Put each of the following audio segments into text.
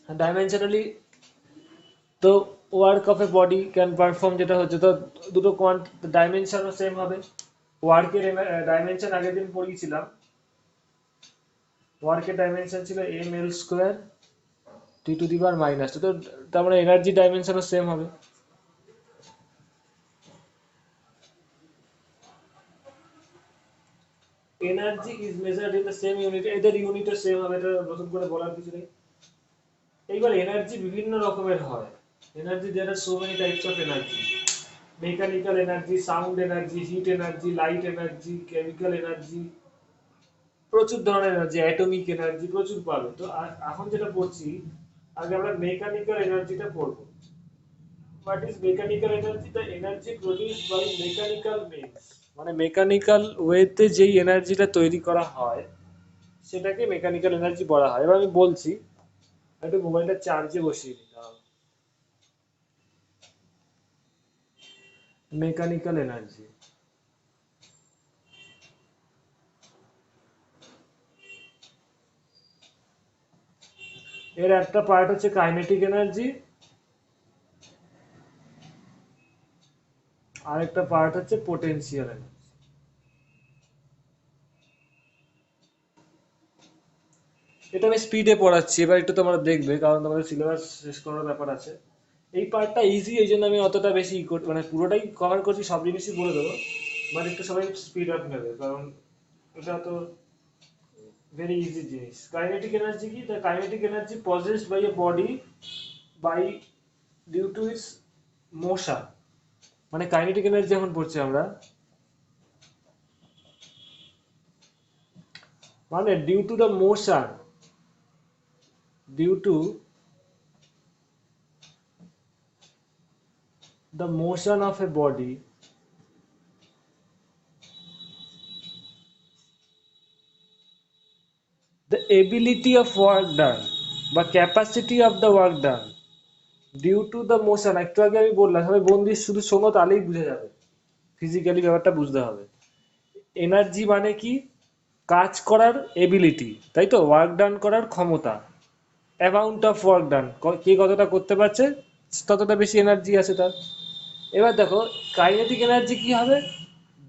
Dimensionally তো work of a body can perform যেটা হচ্ছে, তো দুটো ডাইমেনশনও সেম হবে। ওয়ার্কের ডাইমেনশন আগের দিন পড়িয়েছিলাম, ওয়ার্কের ডাইমেনশন ছিল M L square T to the power minus two, তো তার মানে এনার্জি ডাইমেনশনও সেম হবে। Energy is measured in the same unit, এদের ইউনিটও সেম হবে, এটা নতুন করে বলার কিছু নেই। এইবার এনার্জি বিভিন্ন রকমের হয়। Energy, there are so many types of energy. Mechanical energy, sound energy, heat energy, light energy, chemical energy, প্রচুর ধরনের এনার্জি, অ্যাটমিক এনার্জি প্রচুর পাবে। তো এখন যেটা পড়ছি, আগে আমরা মেকানিক্যাল এনার্জিটা পড়বো। What is mechanical energy? The energy produced by mechanical means, মানে মেকানিক্যাল ওয়েতে যেই এনার্জিটা তৈরি করা হয় সেটাকে মেকানিক্যাল এনার্জি বলা হয়। এবার আমি বলছি, একটু মোবাইলটা চার্জে বসিয়ে দিই। মেকানিক্যাল এনার্জি, এর একটা পার্ট হচ্ছে কাইনেটিক এনার্জি, আর একটা পার্ট হচ্ছে পোটেনশিয়াল এনার্জি। এটা আমি স্পিডে পড়াচ্ছি, এবার একটু তোমরা দেখবে, কারণ তোমাদের সিলেবাস শেষ করার ব্যাপার আছে। এই পার্টটা ইজি, এই জন্য আমি অতটা বেশি মানে পুরোটাই কভার করছি, সব জিনিসই বলে দেবো, বাট একটু সবাই স্পিড আপ নেবে, কারণ এটা তো ভেরি ইজি জিনিস। কাইনেটিক এনার্জি কি? The kinetic energy possessed by a body by due to its motion. মানে কাইনেটিক এনার্জি যখন পড়ছি আমরা, মানে due to the motion, due to the motion of a body, the ability of work done বা capacity of the work done due to the motion, একটু আগে আমি বললাম, সবাই বন্দি শুধু শোনো তাহলেই বুঝে যাবে, ফিজিক্যালি ব্যাপারটা বুঝতে হবে। এনার্জি মানে কি? কাজ করার এবিলিটি, তাই তো, ওয়ার্ক ডান করার ক্ষমতা, অ্যামাউন্ট অফ ওয়ার্ক ডান, কে কতটা করতে পারছে ততটা বেশি এনার্জি আছে তার। এবার দেখো কাইনেটিক এনার্জি কি হবে?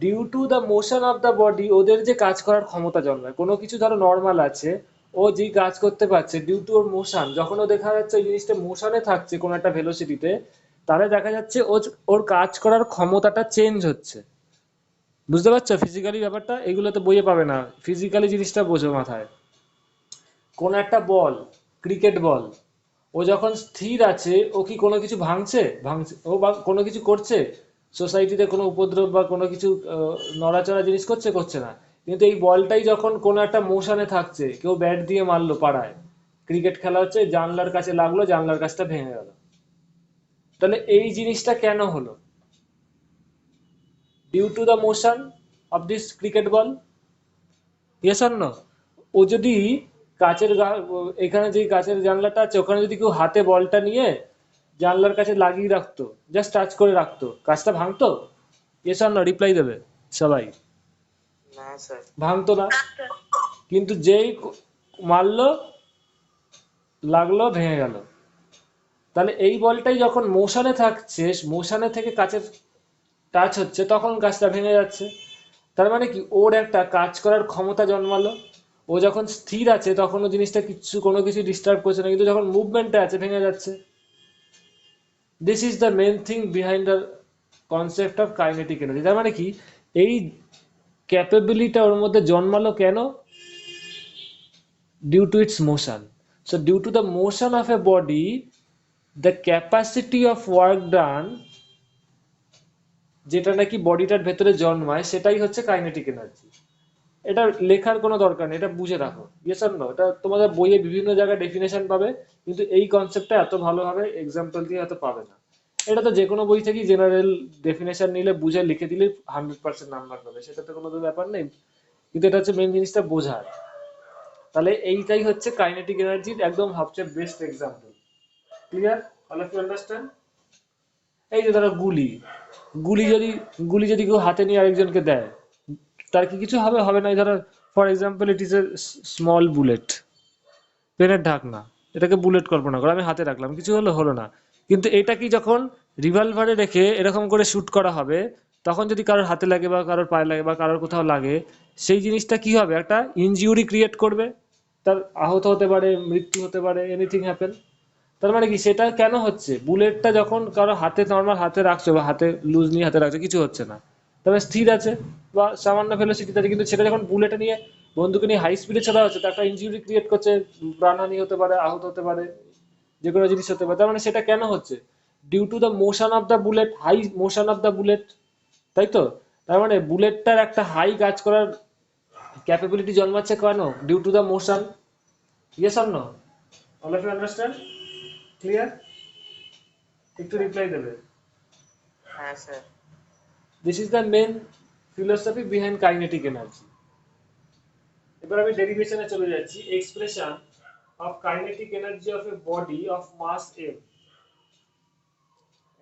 Due to the motion of the body, ওদের যে কাজ করার ক্ষমতা জন্মায়, কোনো কিছু ধরো নর্মাল আছে, ও যেই কাজ করতে পারছে ডিউ টু ওর মোশন, যখন ও দেখা যাচ্ছে ওই জিনিসটা মোশনে থাকছে কোনো একটা ভেলোসিটিতে, তাহলে দেখা যাচ্ছে ওর কাজ করার ক্ষমতাটা চেঞ্জ হচ্ছে। বুঝতে পারছো ফিজিক্যালি ব্যাপারটা? এগুলো তো বইয়ে পাবে না, ফিজিক্যালি জিনিসটা বোঝো মাথায়। কোন একটা বল, ক্রিকেট বল, ও যখন স্থির আছে ও কি কোনো কিছু ভাঙছে? ভাঙছে ও, বা কোনো কিছু করছে সোসাইটিতে, কোনো উপদ্রব বা কোনো কিছু নড়াচড়া জিনিস করছে? করছে না। কিন্তু এই বলটাই যখন কোনো একটা মোশনে থাকছে, কেউ ব্যাট দিয়ে মারলো পাড়ায়, ক্রিকেট খেলা হচ্ছে, জানলার কাছে লাগলো, জানলার কাছটা ভেঙে গেল, তাহলে এই জিনিসটা কেন হলো? Due to the motion of this cricket ball, yes or no? ও যদি কাচের এখানে যে কাচের জানলাটা আছে ওখানে যদি কেউ হাতে বলটা নিয়ে জানলার কাছে লাগিয়ে রাখতো, জাস্ট টাচ করে রাখতো, কাজটা ভাঙতো? ইয়েস অর নো রিপ্লাই দেবে সবাই। না স্যার। ভাঙতো না। কিন্তু যেই মারলো, লাগলো, ভেঙে গেল। তাহলে এই বলটাই যখন মোশনে থাকছে, মোশনে থেকে কাচের টাচ হচ্ছে, তখন কাজটা ভেঙে যাচ্ছে। তার মানে কি, ওর একটা কাজ করার ক্ষমতা জন্মালো। ও যখন স্থির আছে তখন ও জিনিসটা কিছু, কোনো কিছু ডিস্টার্ব করছে না, কিন্তু যখন মুভমেন্টে আছে ভেঙে যাচ্ছে। This is the main thing behind the concept of kinetic energy. তার মানে কি, এই ক্যাপাবিলিটা ওর মধ্যে জন্মালো কেন? Due to its motion. So due to the motion of a body, the capacity of work done, যেটা নাকি বডিটার ভেতরে জন্মায়, সেটাই হচ্ছে কাইনেটিক এনার্জি। এটা লেখার কোনো দরকার নেই, এটা বুঝে রাখো, ইয়েস অর নো? এটা তোমাদের বইয়ে বিভিন্ন জায়গায় ডেফিনেশন পাবে, কিন্তু এই কনসেপ্টটা এত ভালোভাবে এক্সাম্পল দিয়ে এত পাবে না। এটা তো যে কোনো বই থেকেই জেনারেল ডেফিনেশন নিলে বুঝে লিখে দিলে 100% নাম্বার পাবে, সেটা তো কোনো ব্যাপার নেই। কিন্তু এটা হচ্ছে মেন জিনিসটা বোঝার। তাহলে এইটাই হচ্ছে কাইনেটিক এনার্জির একদম সবচেয়ে best example. Clear? All of you understand? এই যে ধরো গুলি, গুলি যদি গুলি যদি কেউ হাতে নিয়ে আরেকজনকে দেয়, তার কি কিছু হবে? হবে না। ধরো for example it is a small bullet, পেনের ঢাকনা, এটাকে বুলেট কল্পনা করো, আমি হাতে রাখলাম, কিছু হলো না। কিন্তু এটা কি যখন রিভলভারে রেখে এরকম করে শুট করা হবে, তখন যদি কারোর হাতে লাগে বা কারোর পায়ে লাগে বা কারোর কোথাও লাগে, সেই জিনিসটা কি হবে, একটা ইনজিউরি ক্রিয়েট করবে, তার আহত হতে পারে, মৃত্যু হতে পারে, এনিথিং হ্যাপেন। তার মানে কি, সেটা কেন হচ্ছে, বুলেটটা যখন কারো হাতে, নর্মাল হাতে রাখছো বা হাতে লুজলি হাতে রাখছো, কিছু হচ্ছে না, তবে স্থির আছে বা সামান্য ভেলোসিটিতে আছে, কিন্তু সেটা যখন বুলেটে নিয়ে, বন্দুকে নিয়ে হাই স্পিডে ছোড়া হচ্ছে, তার একটা ইনজুরি ক্রিয়েট করছে, প্রাণহানি হতে পারে, আহত হতে পারে, যে কোনো জিনিস হতে পারে। তার মানে সেটা কেন হচ্ছে, due to the motion of the bullet, high motion of the bullet, তাই তো? তার মানে বুলেটটার একটা হাই কাজ করার ক্যাপাবিলিটি জন্মাচ্ছে কেন, due to the motion. Yes or no? All of you understand? Clear? একটু রিপ্লাই দেবে। হ্যাঁ sir. This is the main philosophy behind kinetic energy. এবার আমি ডেরিভেশনে চলে যাচ্ছি। Expression of kinetic energy of a body of mass M.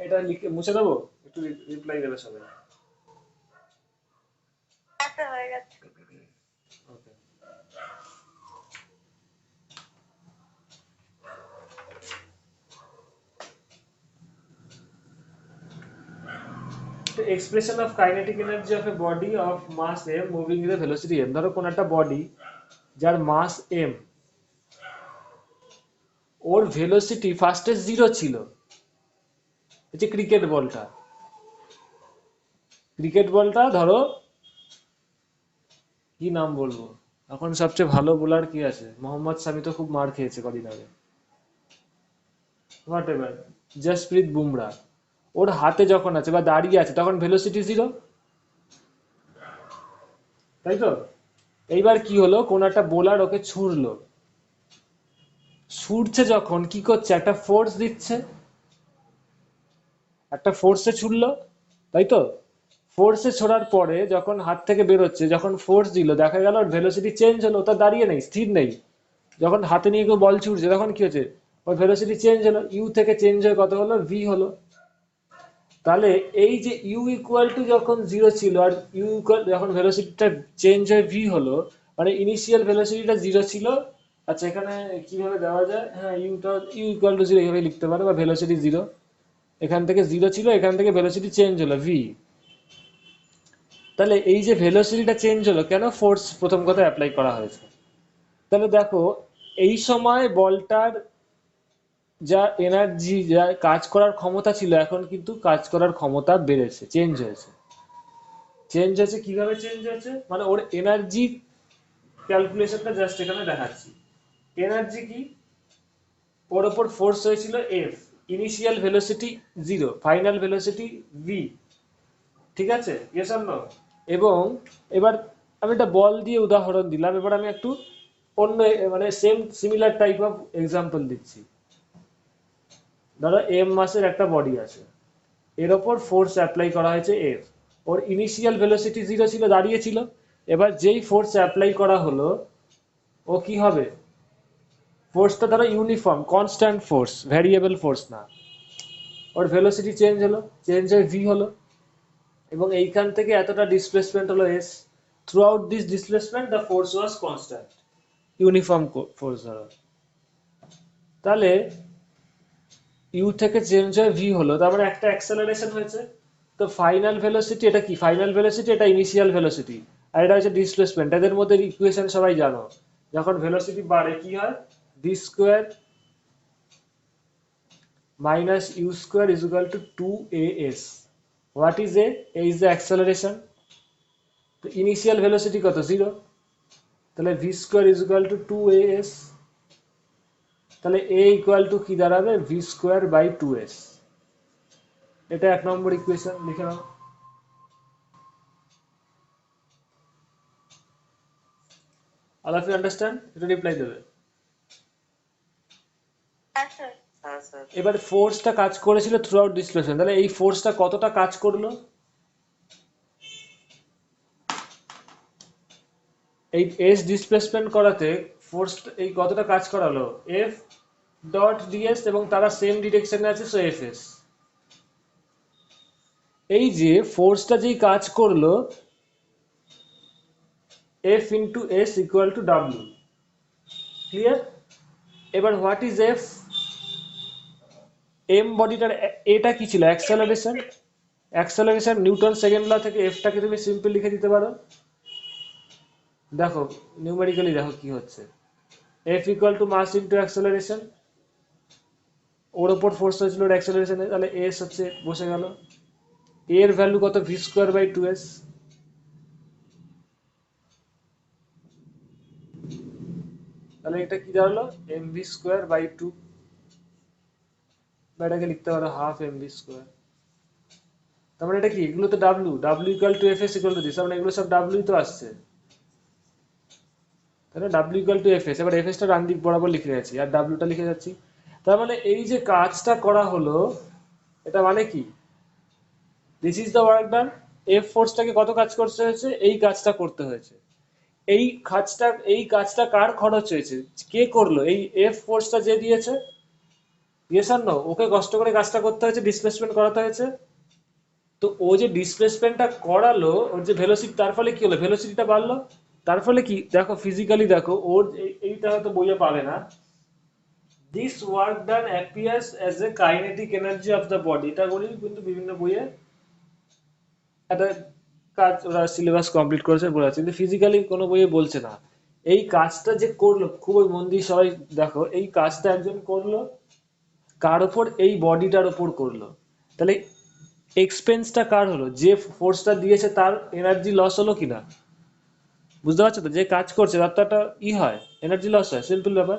এটা লিখে মুছে দেবো, একটু রিপ্লাই দেবে সবাই। হ্যাঁ স্যার, হয়ে গেছে। ওকে। The expression of kinetic energy of a body of mass m moving with a velocity m, ধরো কোন একটা বডি যার মাস m, ওর ভেলোসিটি ফার্স্টে 0 ছিল। এই যে ক্রিকেট বলটা ধরো, কি নাম বলবো, এখন সবচেয়ে ভালো বোলার কি আছে, মোহাম্মদ শামি তো খুব মার খেয়েছে কদিন আগে, হোয়াট এভার, জসপ্রীত বুমরা, ওর হাতে যখন আছে বা দাঁড়িয়ে আছে তখন ভেলোসিটি 0, তাই তো? এইবার কি হলো, কোন একটা বোলার ওকে ছুড়লো, ছুটছে যখন কি করছে, একটা ফোর্স দিচ্ছে, একটা ফোর্সে ছুড়লো, তাই তো? ফোর্সে ছোড়ার পরে যখন হাত থেকে বেরোচ্ছে, যখন ফোর্স দিল, দেখা গেল ওর ভেলোসিটি চেঞ্জ হলো, ওটা দাঁড়িয়ে নেই, স্থির নেই। যখন হাতে নিয়ে কেউ বল ছুটছে তখন কি হচ্ছে, ওর ভেলোসিটি চেঞ্জ হলো, ইউ থেকে চেঞ্জ হয়ে কত হলো, ভি হলো। তাহলে এই যে ইউ ইকুয়াল টু যখন 0 ছিল আর ইউ ইকুয়াল যখন ভেলোসিটিটা চেঞ্জ হয়ে ভি হলো, মানে ইনিশিয়াল ভেলোসিটিটা 0 ছিল। আচ্ছা, এখানে কিভাবে দেওয়া যায়, হ্যাঁ, ইউ ইকুয়াল টু 0 এইভাবে লিখতে পারো, বা ভেলোসিটি 0, এখান থেকে 0 ছিল, এখান থেকে ভেলোসিটি চেঞ্জ হলো ভি। তাহলে এই যে ভেলোসিটিটা চেঞ্জ হলো কেন, ফোর্স প্রথম কথা অ্যাপ্লাই করা হয়েছে। তাহলে দেখো, এই সময় বলটার যা এনার্জি, যা কাজ করার ক্ষমতা ছিল, এখন কিন্তু কাজ করার ক্ষমতা বেড়েছে, চেঞ্জ হয়েছে। চেঞ্জ হয়েছে কিভাবে, চেঞ্জ হয়েছে মানে ওর এনার্জি ক্যালকুলেশনটা জাস্ট এখানে দেখাচ্ছি। এনার্জি কি, ওর ওপর ফোর্স হয়েছিল F, initial velocity 0, final velocity V, ঠিক আছে? Yes or no? এবং এবার আমি একটা বল দিয়ে উদাহরণ দিলাম, এবার আমি একটু অন্য, মানে same similar type of example দিচ্ছি। ধরো এম মাসের একটা বডি আছে, এর ওপর ফোর্স অ্যাপ্লাই করা হয়েছে এফ, ওর ইনিশিয়াল ভেলোসিটি 0 ছিল, দাঁড়িয়ে ছিল। এবার যেই ফোর্স অ্যাপ্লাই করা হলো, ও কি হবে, ফোর্সটা ধরো uniform constant force, variable force না, ওর ভেলোসিটি চেঞ্জ হলো, চেঞ্জ হয়ে ভি হলো, এবং এইখান থেকে এতটা ডিসপ্লেসমেন্ট হলো S. Through out this displacement the force was constant, uniform force ধরো। তাহলে ইউ থেকে চেঞ্জ হয়ে ভি হলো, তারপরে একটা অ্যাক্সেলারেশন হয়েছে। তো ফাইনাল ভেলোসিটি এটা কি, ফাইনাল ভেলোসিটি এটা ইনিশিয়াল ভেলোসিটি, আর এটা হচ্ছে ডিসপ্লেসমেন্ট। এদের মধ্যে ইকুয়েশন সবাই জানো, যখন ভেলোসিটি বাড়ে কি হয়, V square minus you square is equal to 2as। What is A, is the acceleration. তো ইনিশিয়াল ভেলোসিটি কত, 0, তাহলে V square is equal to 2as। তাহলে এ ইকুয়াল টু কি দাঁড়াবে, ভি স্কোয়ার বাই 2s। এটা 1 নম্বর ইকুয়েশন, লিখে নাও। All of you understand? এটা রিপ্লাই দেবে। হ্যাঁ স্যার। হ্যাঁ স্যার। এবার ফোর্সটা কাজ করেছিল থ্রু আউট ডিসপ্লেসমেন্ট, তাহলে এই ফোর্সটা কতটা কাজ করলো, এই এস ডিসপ্লেসমেন্ট করাতে ফোর্স এই কতটা কাজ করালো, এফ ডট ডিএস, এবং তারা সেম ডিরেকশনে আছে, সো এফ এস। এই যে ফোর্সটা যেই কাজ করলো, F into S equal to W. Clear? এবার হোয়াট ইজ এফ? এম বডিটার এটা কি ছিল? Acceleration. Acceleration Newton second law থেকে এফটাকে তুমি সিম্পল লিখে দিতে পারো। দেখো নিউমেরিক্যালি দেখো কি হচ্ছে। F equal to mass into acceleration, ওর ওপর ফোর্স হয়েছিল ওর অ্যাক্সেলারেশনে, তাহলে এস হচ্ছে বসে গেল। এর ভ্যালু কত? V square by 2s। তাহলে এটা কি দাঁড়ালো? এম ভি স্কোয়ার বাই 2, বা এটাকে লিখতে পারো হাফ এম ভি স্কোয়ার। তার মানে এটা কি? এগুলো তো W, W equal two F S equal to this, মানে এগুলো সব ডাব্লিউ তো আসছে, তাহলে W equal two F S. এবার এফ এসটা ডান দিক বরাবর লিখে যাচ্ছি আর ডাব্লিউটা লিখে যাচ্ছি। তার মানে এই যে কাজটা করা হলো, এটা মানে কি? This is the work done. F ফোর্সটাকে কত কাজ করতে হয়েছে? এই কাজটা করতে হয়েছে। এই কাজটা কার খরচ হয়েছে? কে করলো? এই এফ ফোর্সটা যে দিয়েছে, ইয়েস আর নো? ওকে কষ্ট করে কাজটা করতে হয়েছে, ডিসপ্লেসমেন্ট করাতে হয়েছে। তো ও যে ডিসপ্লেসমেন্টটা করালো, ওর যে ভেলোসিটি, তার ফলে কি হলো? ভেলোসিটিটা বাড়লো। তার ফলে কি দেখো, ফিজিক্যালি দেখো, ওর এইটা হয়তো বইয়ে পাবে না। This work done appears as a kinetic energy of the body, এটা বলি কিন্তু বিভিন্ন বইয়ে একটা কাজ ওরা সিলেবাস কমপ্লিট করেছে বলে আছে, কিন্তু ফিজিক্যালি কোনো বইয়ে বলছে না। এই কাজটা যে করলো, খুবই মন দিয়ে সবাই দেখো, এই কাজটা একজন করলো কার ওপর? এই বডিটার ওপর করলো। তাহলে এক্সপেন্সটা কার হলো? যে ফোর্সটা দিয়েছে তার এনার্জি লস হলো কিনা? বুঝতে পারছো তো? যে কাজ করছে তার তো একটা হয়, এনার্জি লস হয়, সিম্পল ব্যাপার।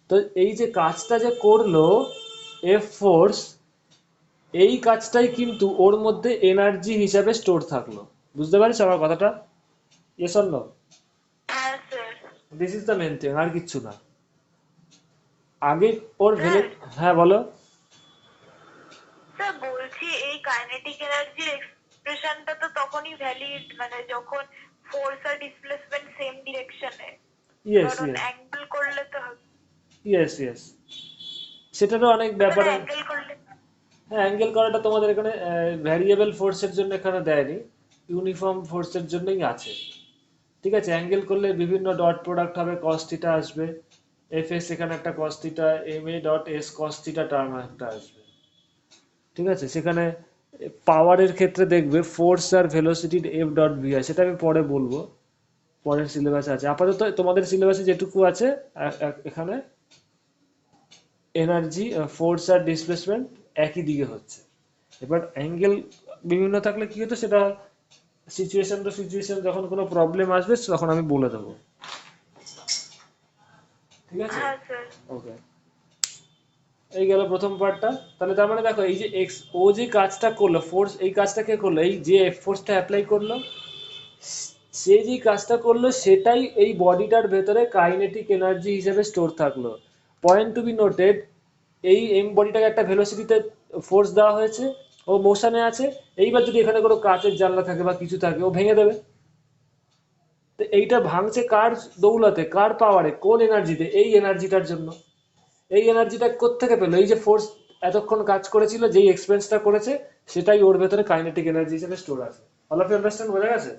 তো এই যে কাজটা যে করলো এফ ফোর্স, এই কাজটাই কিন্তু ওর মধ্যে এনার্জি হিসাবে স্টোর থাকলো। বুঝতে পারছো আমার কথাটা? Yes or no? হ্যাঁ sir. This is the main thing, আর কিচ্ছু না। আগে ওর ভেলো। স্যার, হ্যাঁ বলো। স্যার বলছি এই কাইনেটিক এনার্জির এক্সপ্রেশনটা তো তখনই ভ্যালিড মানে যখন ফোর্স আর ডিসপ্লেসমেন্ট সেম ডিরেকশনে, ইয়েস কারণ ইয়েস অ্যাঙ্গেল করলে তো হবে। ইয়েস ইয়েস, সেটারও অনেক ব্যাপার। তাহলে অ্যাঙ্গেল করলে হ্যাঁ, অ্যাঙ্গেল করাটা তোমাদের এখানে ভ্যারিয়েবল ফোর্সের জন্য এখানে দেয়নি, ইউনিফর্ম ফোর্সের জন্যই আছে। ঠিক আছে, অ্যাঙ্গেল করলে বিভিন্ন ডট প্রোডাক্ট হবে, কস থিটা আসবে, এফ এস এখানে একটা cos theta, M A dot S cos theta term একটা আসবে। ঠিক আছে, সেখানে পাওয়ারের ক্ষেত্রে দেখবে ফোর্স আর ভেলোসিটির এফ ডট ভি আছে, সেটা আমি পরে বলবো, পরের সিলেবাসে আছে। আপাতত তোমাদের সিলেবাসে যেটুকু আছে এখানে এনার্জি, ফোর্স আর ডিসপ্লেসমেন্ট একই দিকে হচ্ছে। এবার অ্যাঙ্গেল বিভিন্ন থাকলে কি হতো, সেটা সিচুয়েশন টু সিচুয়েশন যখন কোনো প্রবলেম আসবে তখন আমি বলে দেবো। ঠিক আছে, হ্যাঁ স্যার। ওকে। এই গেল প্রথম পার্টটা। তাহলে তার মানে দেখো, এই যে এক্স ও যে কাজটা করলো, ফোর্স, এই কাজটা কে করলো? এই যে এফ ফোর্সটা অ্যাপ্লাই করলো, সে যে কাজটা করলো সেটাই এই বডিটার ভেতরে কাইনেটিক এনার্জি হিসেবে স্টোর থাকলো। পয়েন্ট টু বি নোটেড, এই এম বডিটাকে একটা ভেলোসিটিতে ফোর্স দেওয়া হয়েছে, ও মোশনে আছে। এইবার যদি এখানে কোনো কাচের জানলা থাকে বা কিছু থাকে, ও ভেঙে দেবে। তো এইটা ভাঙছে কার দৌলতে, কার পাওয়ারে, কোন এনার্জিতে? এই এনার্জিটার জন্য। এই এনার্জিটা কোত্থেকে পেলো? এই যে ফোর্স এতক্ষণ কাজ করেছিল, যেই এক্সপেন্সটা করেছে, সেটাই ওর ভেতরে কাইনেটিক এনার্জি হিসেবে স্টোর আছে। All of you understand? বোঝা গেছে?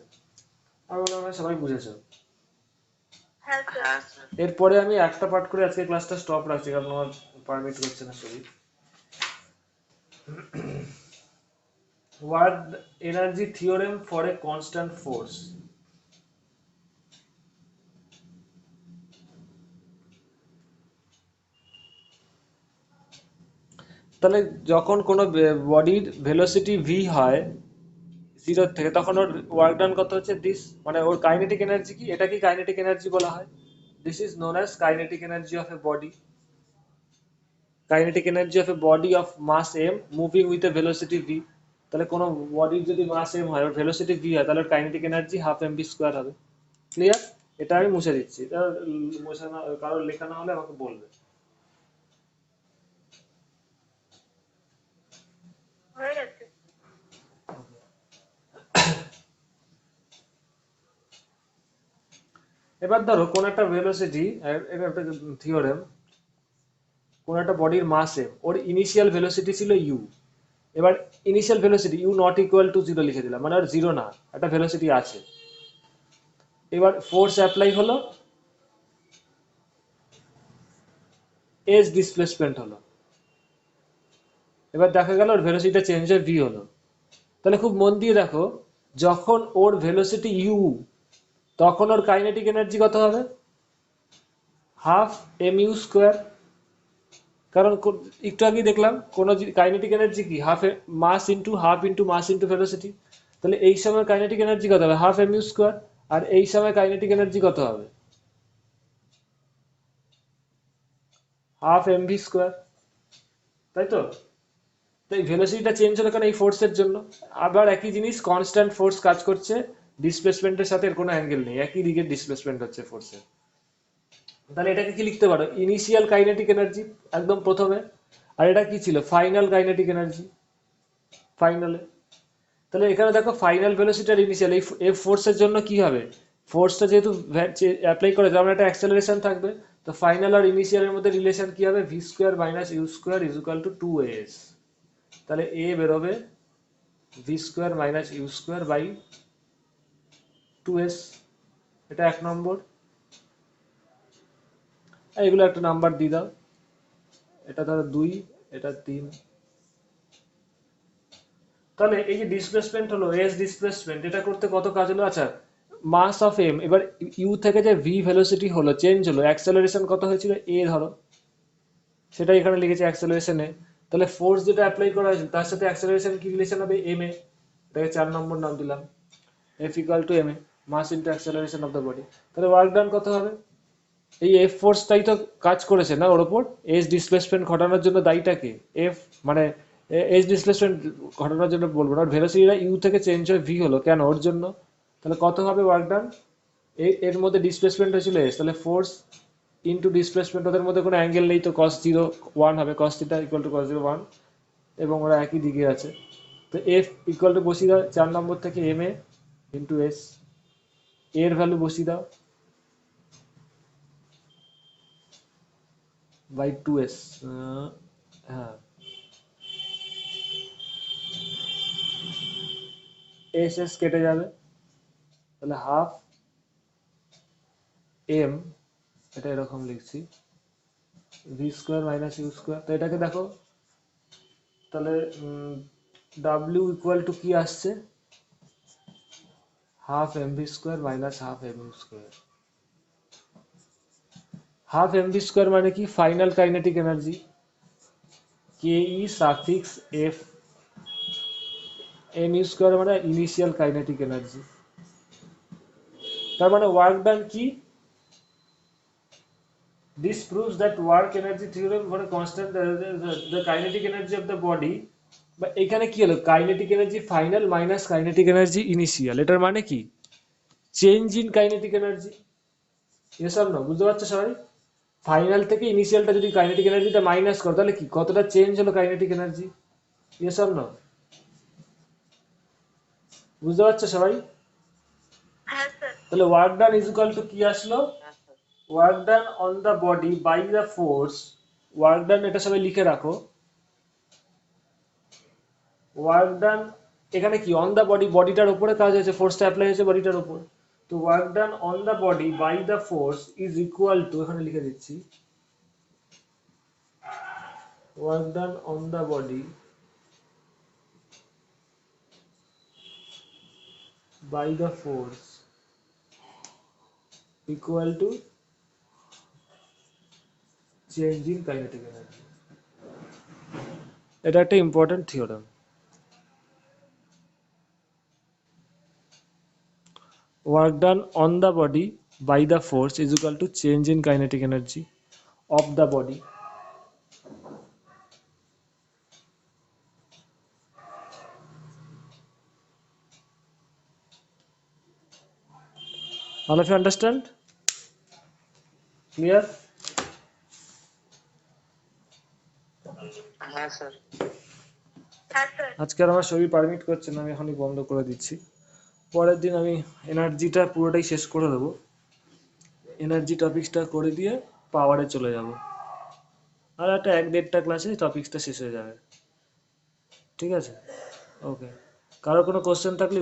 আমার মনে হয় সবাই বুঝেছো। হ্যাঁ স্যার। হ্যাঁ স্যার। এরপরে আমি একটা পার্ট করে আজকে ক্লাসটা স্টপ রাখছি, কারণ আমার পারমিট করছে না শরীর। Work energy theorem for a constant force. তাহলে যখন কোনো বডির ভেলোসিটি ভি হয় জিরো থেকে, তখন ওর ওয়ার্ক ডান কত হচ্ছে? দিস, মানে ওর কাইনেটিক এনার্জি কি? এটা কি কাইনেটিক এনার্জি বলা হয়? This is known as kinetic energy of a body. Kinetic energy of a body of mass M moving with a velocity V. তাহলে কোনো বডির যদি মাস এম হয়, ওর ভেলোসিটি ভি হয়, তাহলে kinetic energy half M V square হবে। Clear? এটা আমি মুছে দিচ্ছি, এটা মুছে না, কারোর লেখা না হলে আমাকে বলবে। হয়ে গেছে। এবার ধরো কোন একটা ভেলোসিটি, এটা একটা থিওরেম, কোন একটা বডির মাস এম, ওর ইনিশিয়াল ভেলোসিটি ছিল ইউ। এবার initial velocity U not equal to zero লিখে দিলাম, মানে আর জিরো না, একটা ভেলোসিটি আছে। এবার ফোর্স অ্যাপ্লাই হলো, এস ডিসপ্লেসমেন্ট হলো, এবার দেখা গেল ওর ভেলোসিটিটা চেঞ্জ হয়ে ভি হলো। তাহলে খুব মন দিয়ে দেখো, যখন ওর ভেলোসিটি ইউ, তখন ওর কাইনেটিক এনার্জি কত হবে? Half m u square. কারণ একটু আগেই দেখলাম কোনো কাইনেটিক এনার্জি কি half mass into mass into velocity. তাহলে এই সময় কাইনেটিক এনার্জি কত হবে? Half m u square. আর এই সময় কাইনেটিক এনার্জি কত হবে? হাফ এম ভি স্কোয়ার, তাই তো? তো এই ভেলোসিটিটা চেঞ্জ হলো কেন? এই ফোর্সের জন্য। আবার একই জিনিস, কনস্ট্যান্ট ফোর্স কাজ করছে, ডিসপ্লেসমেন্টের সাথে এর কোনো অ্যাঙ্গেল নেই, একই দিকের ডিসপ্লেসমেন্ট হচ্ছে ফোর্সের। তাহলে এটাকে কি লিখতে পারো? ইনিশিয়াল কাইনেটিক এনার্জি একদম প্রথমে, আর এটা কি ছিল? ফাইনাল কাইনেটিক এনার্জি ফাইনালে। তাহলে এখানে দেখো ফাইনাল ভেলোসিটি আর ইনিশিয়াল, এই এফ ফোর্সের জন্য কি হবে? ফোর্সটা যেহেতু অ্যাপ্লাই করে যেমন একটা অ্যাক্সেলারেশন থাকবে, তো ফাইনাল আর ইনিশিয়ালের মধ্যে রিলেশন কি হবে? V square minus you square is equal to 2as। তাহলে এ বেরোবে V square minus you square by 2s। এটা 1 নম্বর। এগুলো একটা নাম্বার দিয়ে দাও, এটা ধরো 2, এটা 3। তাহলে এই যে ডিসপ্লেসমেন্ট হলো এস ডিসপ্লেসমেন্ট, এটা করতে কত কাজ হলো? আচ্ছা, মাস অফ এম, এবার ইউ থেকে যে ভি ভেলোসিটি হলো, চেঞ্জ হলো, অ্যাক্সেলারেশন কত হয়েছিল? এ ধরো, সেটা এখানে লিখেছে অ্যাক্সেলারেশন এ। তাহলে ফোর্স যেটা অ্যাপ্লাই করা হয়েছে তার সাথে অ্যাক্সেলারেশন কি রিলেশন হবে? M A. এটাকে 4 নম্বর নাম দিলাম, F equal to M A, mass into acceleration of the body. তাহলে ওয়ার্ক ডান কত হবে? এই এফ ফোর্সটাই তো কাজ করেছে না ওর ওপর, এস ডিসপ্লেসমেন্ট ঘটানোর জন্য দায়ীটাকে এফ, মানে এস ডিসপ্লেসমেন্ট ঘটানোর জন্য বলবো না, ভেলোসিটিটা ইউ থেকে চেঞ্জ হয়ে ভি হলো কেন? ওর জন্য। তাহলে কত হবে ওয়ার্ক ডান? এর মধ্যে ডিসপ্লেসমেন্ট হয়েছিল এস, তাহলে ফোর্স ইন্টু ডিসপ্লেসমেন্ট, ওদের মধ্যে কোনো অ্যাঙ্গেল নেই, তো cos 0 1 হবে, cos theta equal to cos 0 1, এবং ওরা একই দিকে আছে। তো এফ ইকুয়াল টু বসিয়ে দাও 4 নম্বর থেকে এম এ ইন্টু এস, এর ভ্যালু বসিয়ে দাও বাই 2s। হ্যাঁ, এস এস কেটে যাবে, তাহলে হাফ এম, এটা এরকম লিখছি, v square minus you square. তো এটাকে দেখো, তাহলে ডাব্লিউ ইকুয়াল টু কি আসছে? Half M V square minus half m u square. Half M V square মানে কি? Final kinetic energy, K E suffix F, m u square মানে initial kinetic energy. তার মানে ওয়ার্ক ডান কি? This proves that work energy theorem for a constant the kinetic energy of the body, বা এখানে কি হলো? Kinetic energy final minus kinetic energy initial, এটার মানে কি? Change in kinetic energy. এসব না, বুঝতে পারছো সবাই? ফাইনাল থেকে ইনিশিয়ালটা যদি কাইনেটিক এনার্জিটা মাইনাস করো, তাহলে কি কতটা চেঞ্জ হলো কাইনেটিক এনার্জি? এসব না, বুঝতে পারছো সবাই? হ্যাঁ স্যার। তাহলে work done is equal to কি আসলো? হ্যাঁ sir. Work done on the body by the force. Work done, এটা সবাই লিখে রাখো, ওয়ার্ক ডান এখানে কি? অন দ্য বডি, বডিটার উপরে কাজ হয়েছে, ফোর্সটা অ্যাপ্লাই হয়েছে বডিটার উপর। তো work done on the body by the force is equal to, এখানে লিখে দিচ্ছি, work done on the body by the force equal to change in kinetic energy. এটা একটা important theorem. Work done on the body by the force is equal to change in kinetic energy of the body. All of you understand? Clear? হ্যাঁ sir. হ্যাঁ sir. আজকে আর আমার শরীর permit করছে না, আমি এখনই বন্ধ করে দিচ্ছি। পরের দিন আমি এনার্জিটা পুরোটাই শেষ করে দেবো, এনার্জি টপিক্সটা করে দিয়ে পাওয়ারে চলে যাব, আর একটা 1-1.5টা ক্লাসে টপিক্সটা শেষ হয়ে যাবে। ঠিক আছে? ওকে, কারো কোনো কোশ্চেন থাকলে